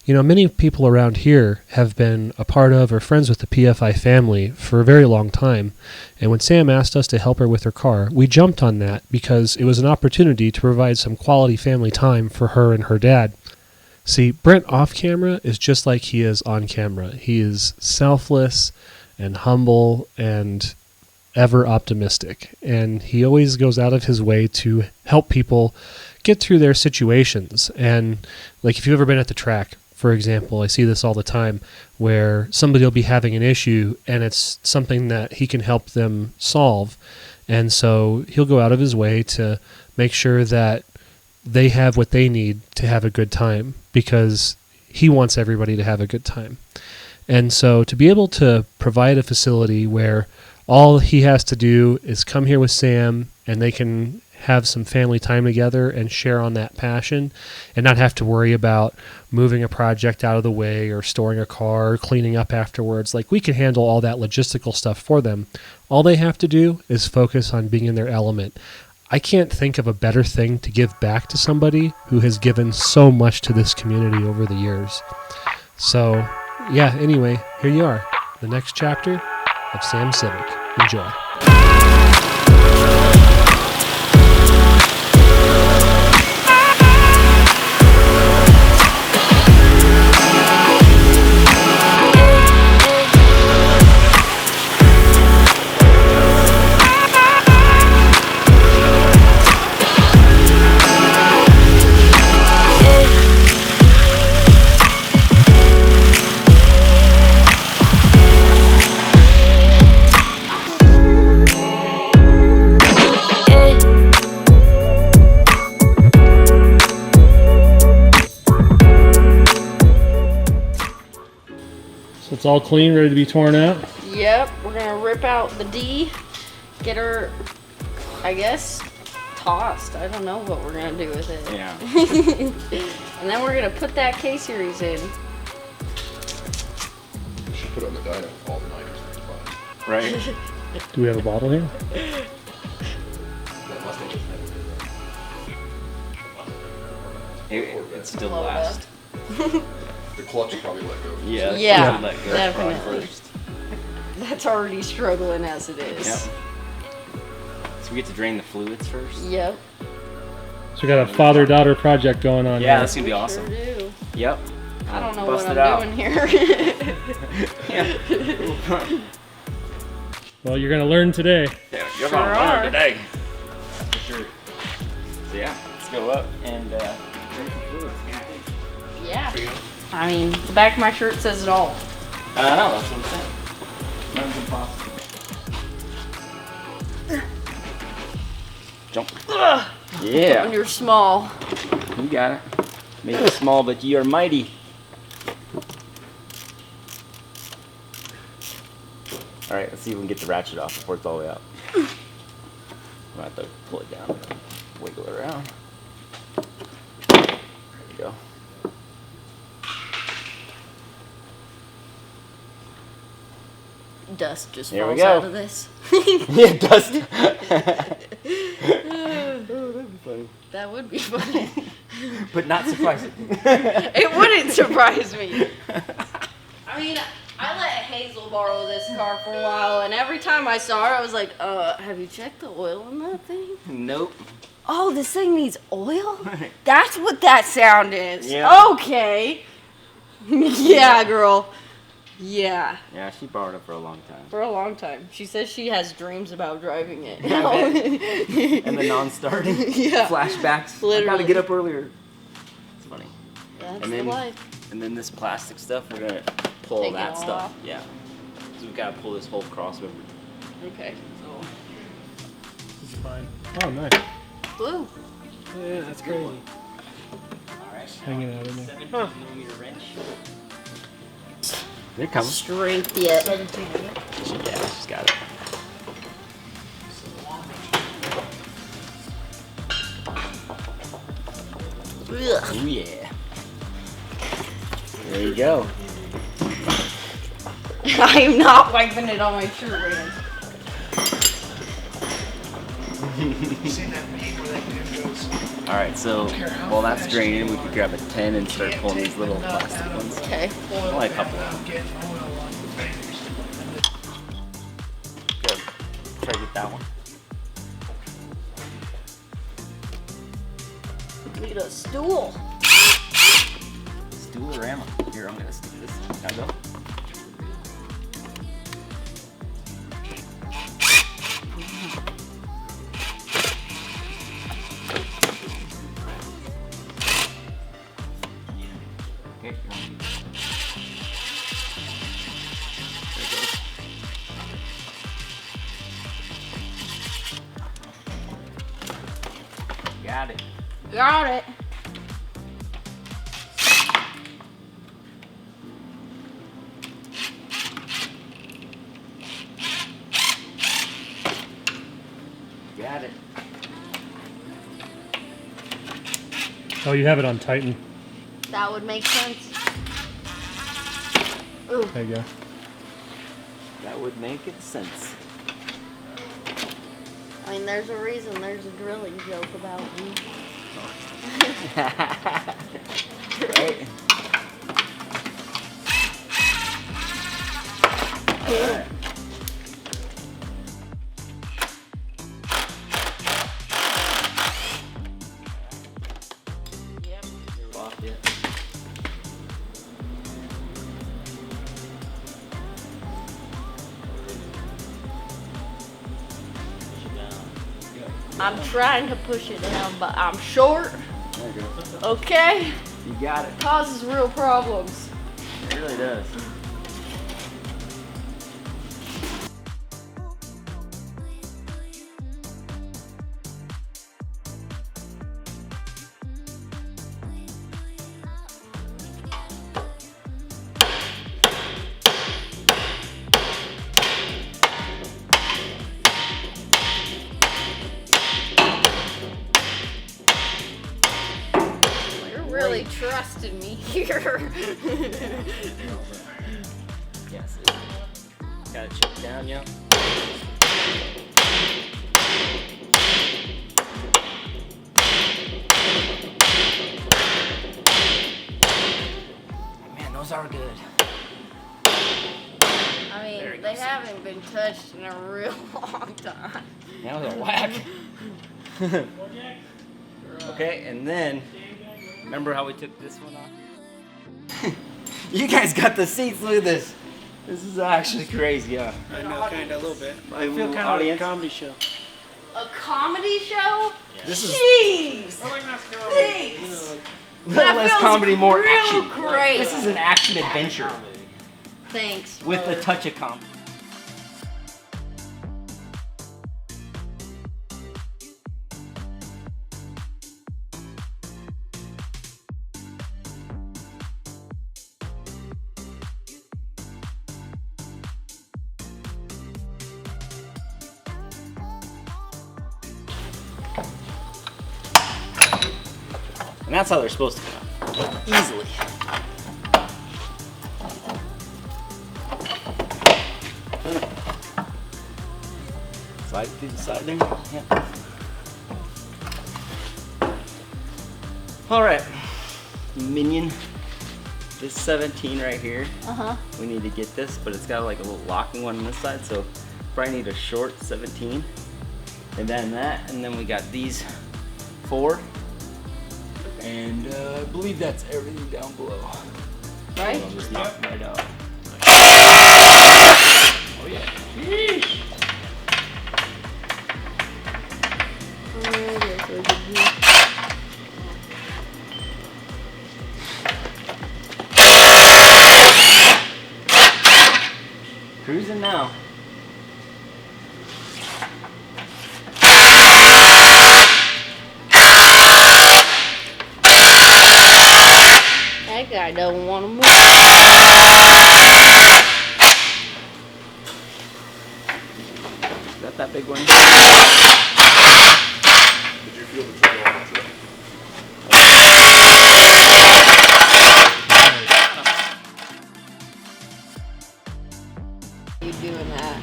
You know, many people around here have been a part of or friends with the PFI family for a very long time. And when Sam asked us to help her with her car, we jumped on that because it was an opportunity to provide some quality family time for her and her dad. See, Brent off camera is just like he is on camera. He is selfless and humble and ever optimistic. And he always goes out of his way to help people get through their situations. And like if you've ever been at the track, for example, I see this all the time where somebody will be having an issue and it's something that he can help them solve. And so he'll go out of his way to make sure that they have what they need to have a good time because he wants everybody to have a good time. And so to be able to provide a facility where all he has to do is come here with Sam and they can have some family time together and share on that passion and not have to worry about moving a project out of the way or storing a car or cleaning up afterwards. Like we can handle all that logistical stuff for them. All they have to do is focus on being in their element. I can't think of a better thing to give back to somebody who has given so much to this community over the years. So yeah, anyway, here you are, the next chapter of Sam Civic. Enjoy. It's all clean, ready to be torn out? Yep, we're gonna rip out the D, get her, I guess, tossed. I don't know what we're gonna do with it. Yeah. And then we're gonna put that K-Series in. You should put it on the dyno with all the miners. Right? Do we have a bottle here? It's still last. The clutch will probably let go. Yeah. Yeah, let go definitely. first. That's already struggling as it is. Yep. So we get to drain the fluids first. Yep. So we got a father-daughter project going on Yeah, here. that's gonna be awesome. Sure do. Yep. I don't know Bust what it out. I'm doing here. Yeah. Well, you're going to learn today. Yeah, you're Sure gonna are. learn today. For sure. So yeah, let's go up and drain some fluids. Yeah. I mean, the back of my shirt says it all. I know, that's what I'm saying. Nothing's impossible. Jump. When Yeah, you're small. you got it. Maybe small, but you are mighty. All right, let's see if we can get the ratchet off before it's all the way out. I'm gonna have to pull it down and wiggle it around. There you go. Dust just There we falls go. out of this. Yeah, dust. That'd be funny. That would be funny. But not surprising. It wouldn't surprise me. I mean, I let Hazel borrow this car for a while, and every time I saw her, I was like, have you checked the oil in that thing? Nope. Oh, this thing needs oil? That's what that sound is. Yeah. Okay. Yeah, girl. Yeah. Yeah, she borrowed it for a long time. For a long time. She says she has dreams about driving it. And the non-starting Yeah. flashbacks. I Literally. gotta get up earlier. It's funny. That's And the then- life. And then this plastic stuff, we're gonna pull Take it that all stuff. off? Yeah. So we've gotta pull this whole crossmember. Okay. This is fine. Oh, nice. Blue. Yeah, that's crazy. Alright. Hanging out in there. 17mm wrench. Here it comes. Strength yet. Yeah, she's got it. Ugh. Oh yeah. There you go. I am not wiping it on my shirt right now. Seen that meme where that dude goes, All right, so while that's draining, we could grab a 10 and start pulling these little plastic ones. Okay. Only a couple of them. getting oil on the fingers. Good. Try to get that one. Need a stool. Stool or ammo? Here, I'm gonna stick this. Can I go? Here, there it goes. Got it. Got it. Got it. Oh, you have it on Titan. That would make sense. Ooh. There you go. That would make it sense. I mean, there's a reason there's a drilling joke about me. Right? Alright. Yep. You're off yet. I'm trying to push it down, but I'm short. There you go. Okay? You got it. Causes real problems. It really does. You're really trusting me here. Yes. Got it chipped down, yeah. Man, those are good. I There mean, it they goes. haven't been touched in a real long time. That was a whack. Okay, and then, remember how we took this one off? You guys got the seats, look at this. This is actually crazy, huh? I know, kind of, a little bit. I feel kind of like a comedy show. A comedy show? This is Jeez! Thanks! little less feels comedy, more real action. great. This is an action adventure Thanks. with a brother. touch of comedy. And that's how they're supposed to come out. Easily. Slide through the side there. Yeah. Alright. Minion. This 17 right here. Uh-huh. We need to get this, but it's got like a little locking one on this side, so probably need a short 17. And then that, and then we got these 4. And I believe that's everything down below. Right? I'll just knock them right out. Oh yeah. Cruising now. That guy don't want to move. Is that big one? Did you feel the trigger on it? You doing that?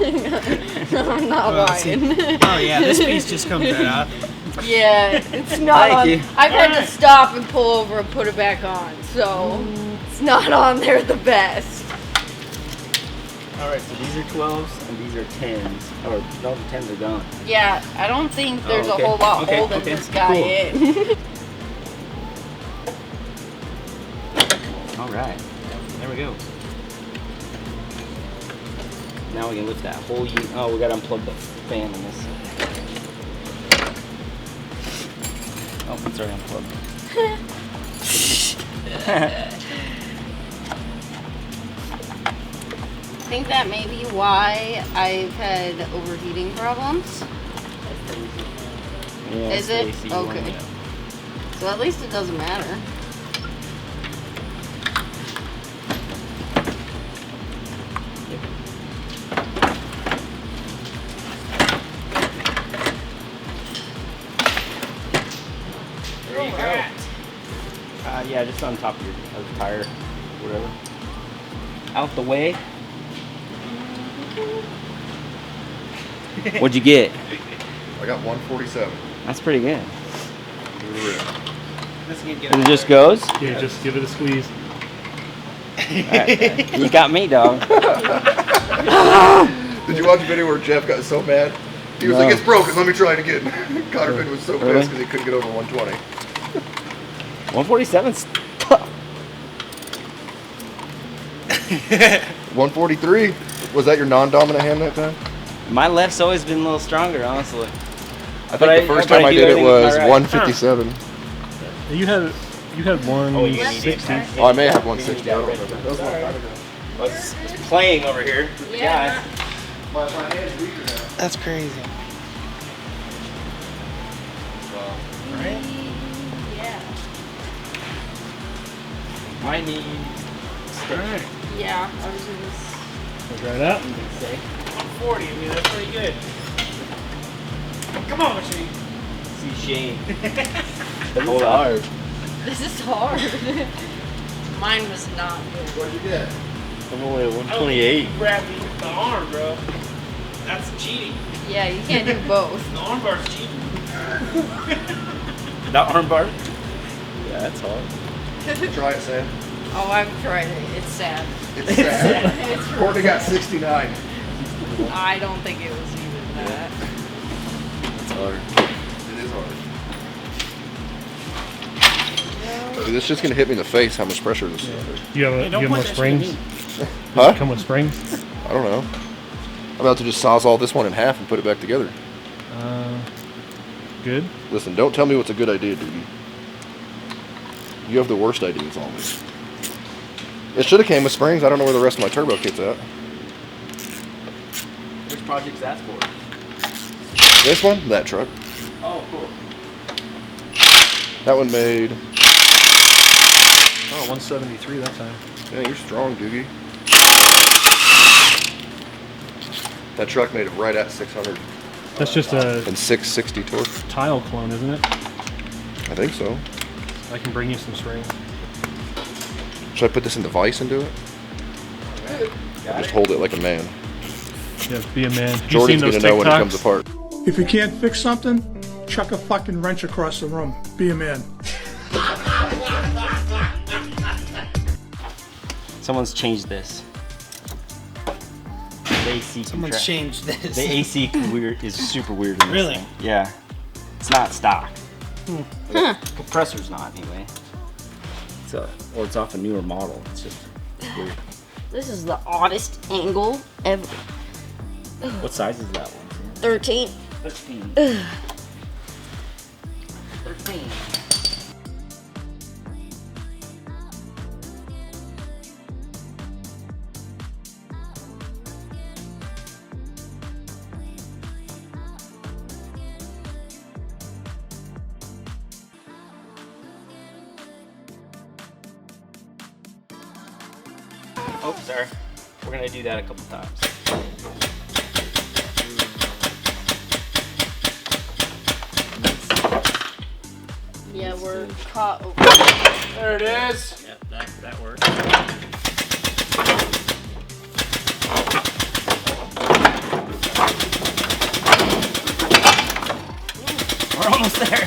I'm not lying. Oh yeah, this piece just comes right out. Yeah, it's not Thank on. you. I've had to stop and pull over and put it back on, so it's not on there the best. Alright, so these are 12s and these are 10s. Or, no, the 10s are gone. Yeah, I don't think there's okay. a whole lot Okay, holding okay, this guy in. Alright, there we go. Now we can lift that whole unit. Oh, we gotta unplug the fan on this. Oh, it's already unplugged. I think that may be why I've had overheating problems. Yeah, Is it? it's the AC one, Okay. yeah. So at least it doesn't matter. There you go. Yeah, just on top of your tire, whatever. Out the way. What'd you get? I got 147. That's pretty good. Give it a rip. This can get And it just goes? Yeah, just give it a squeeze. Alright, you got me, dog. Did you watch the video where Jeff got so mad? He was No. like, it's broken, let me try it again. Connor Finn was so Really? pissed because he couldn't get over 120. 147's tough. 143? Was that your non-dominant hand that time? My left's always been a little stronger, honestly. I think the first time I did it was 157. You had 160. Oh, I may have 160. I don't remember. That was a long time ago. I was playing over here. Yeah. My hand's weaker now. That's crazy. Right? Yeah. Might need Alright. Yeah. I was gonna Try it out. say. 140, I mean, that's pretty good. Come on, machine. See Shane. Hold on. This is hard. Mine was not good. What'd you get? I'm only at I don't 128. think you grabbed me with the arm, bro. That's cheating. Yeah, you can't do both. The arm bar's cheating. That armbar? Yeah, that's hard. Try it, Sam. Oh, I've tried it. It's sad. It's sad. It's Courtney got 69. I don't think it was even that. It's hard. It is hard. Dude, this is just gonna hit me in the face how much pressure this is. You have, Hey, don't you have point more that shit at springs? me. Does Huh? it come with springs? I don't know. I'm about to just sawzall this one in half and put it back together. Good. Listen, don't tell me what's a good idea, Doogie. You have the worst ideas always. It should have came with springs. I don't know where the rest of my turbo kit's at. Which project's that for? This one? That truck. Oh, cool. That one made... Oh, 173 that time. Yeah, you're strong, Doogie. That truck made it right at 600 That's just a and 660 torque. tile clone, isn't it? I think so. I can bring you some springs. Should I put this in the vise and do it? Just hold it like a man. Yeah, be a man. You Jordan's seen those gonna know when it TikToks? comes apart. If you can't fix something, chuck a fucking wrench across the room. Be a man. Someone's changed this. The AC Someone's contra- changed this. The AC weird is super weird in this Really? thing. Yeah. It's not stock. The compressor's not anyway. Or it's off a newer model. It's just weird. This is the oddest angle ever. What size is that one? 13. 13. 13. Oh, sorry. We're gonna do that a couple times. Yeah, we're caught. There it is. Yep, that works. We're almost there.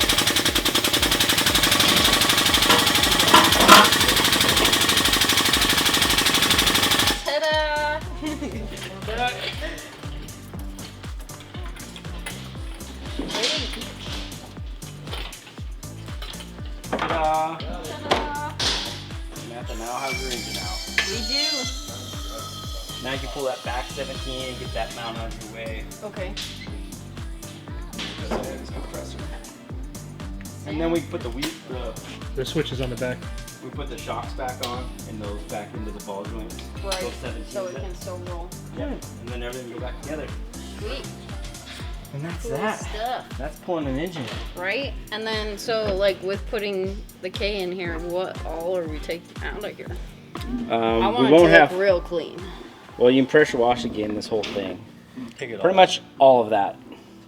Ta-da! Ta-da. Ta-da! Samantha now has her engine out. We do. Now you can pull that back 17 and get that mount out of your way. Okay. And then we put the The switch is on the back. we put the shocks back on and those back into the ball joints. Right. Those 17s. So it can still roll. Yeah. And then everything go back together. Sweet. And that's Cool that. stuff. That's pulling an engine. Right? And then, so like with putting the K in here, what all are we taking out of here? I We want it won't to have. look real clean. Well, you can pressure wash again this whole thing. Take it Pretty much all of that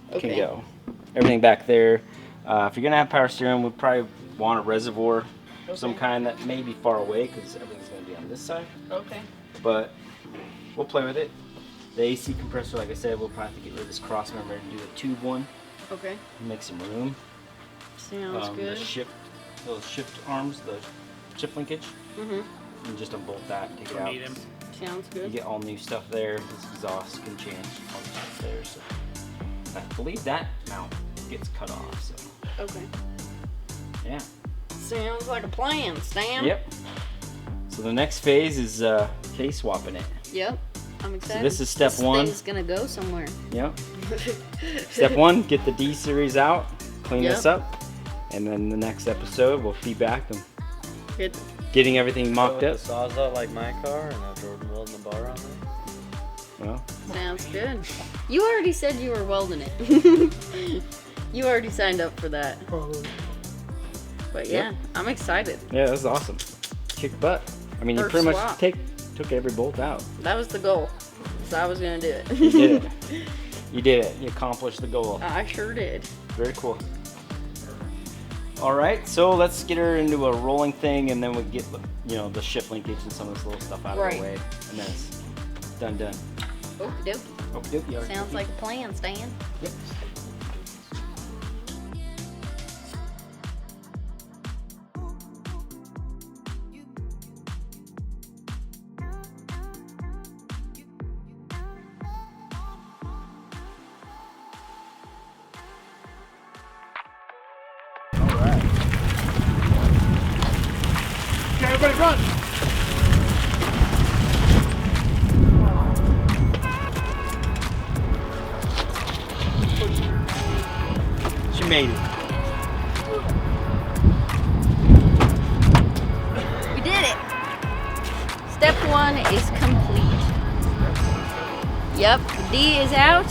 can Okay. go. Everything back there. If you're gonna have power steering, we probably want a reservoir of some Okay. kind that may be far away because everything's gonna be on this side. Okay. But we'll play with it. The AC compressor, like I said, we'll probably have to get rid of this cross member and do the tube one. Okay. Make some room. Sounds good. Those shift arms, the shift linkage, Mm-hmm. and just unbolt that, take it Don't out. need 'em. Sounds You good. get all new stuff there. This exhaust can change all the stuff there. So I believe that mount gets cut off. So Okay. yeah. Sounds like a plan, Stan. Yep. So the next phase is case swapping it. Yep. I'm excited. this is step this one. Thing's gonna go somewhere. Yep. Step one, get the D series out, clean Yep. this up, and then the next episode we'll be back and Good. getting everything mocked up. The sawzall like my car and a Jordan welding the bar on there. Well, Sounds good. You already said you were welding it. You already signed up for that. But yeah, I'm excited. yeah, that's awesome. Kick butt. I mean, you First pretty swap. much took every bolt out. That was the goal. So I was gonna do it. You did it. You did it. You accomplished the goal. I sure did. Very cool. All right, so let's get her into a rolling thing, and then we get the shift linkage and some of this little stuff out of Right. the way, and then it's done. Okie dokie. Okie dokie. Sounds like a plan, Stan. Yep. Okay, everybody run. She made it. We did it. Step one is complete. Yep, D is out.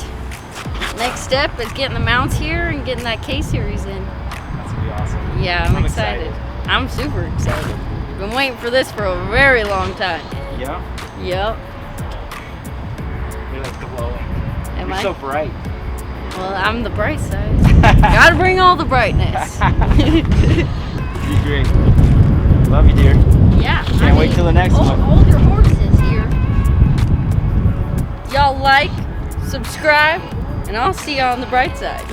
Next step is getting the mounts here and getting that K series in. That's gonna be awesome. Yeah, I'm excited. I'm super excited. Been waiting for this for a very long time. Yeah. Yep. You're like glowing. Am You're I? so bright. Well, I'm the bright side. Gotta bring all the brightness. You're great. Love you, dear. Yeah. Can't wait till the next one. Hold your horses here. Y'all like, subscribe, and I'll see you on the bright side.